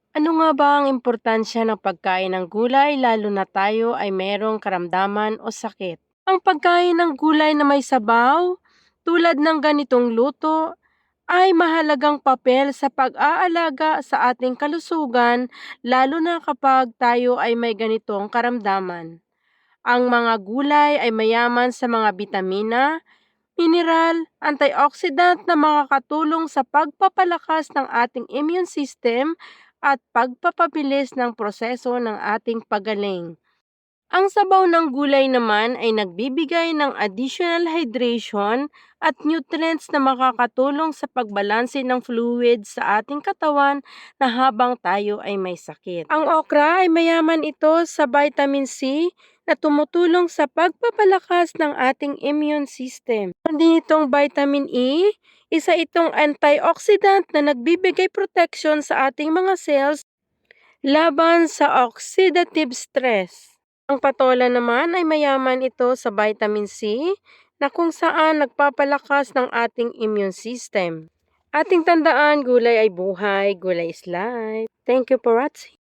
Ano nga ba ang importansya ng pagkain ng gulay lalo na tayo ay merong karamdaman o sakit? Ang pagkain ng gulay na may sabaw, tulad ng ganitong luto, ay mahalagang papel sa pag-aalaga sa ating kalusugan lalo na kapag tayo ay may ganitong karamdaman. Ang mga gulay ay mayaman sa mga bitamina, mineral, antioxidant na makakatulong sa pagpapalakas ng ating immune system at pagpapabilis ng proseso ng ating pagaling. Ang sabaw ng gulay naman ay nagbibigay ng additional hydration at nutrients na makakatulong sa pagbalanse ng fluid sa ating katawan na habang tayo ay may sakit. Ang okra ay mayaman ito sa vitamin C na tumutulong sa pagpapalakas ng ating immune system. Meron din itong vitamin E, isa itong antioxidant na nagbibigay protection sa ating mga cells laban sa oxidative stress. Ang patola naman ay mayaman ito sa vitamin C na kung saan nagpapalakas ng ating immune system. Ating tandaan, gulay ay buhay, gulay is life. Thank you for watching.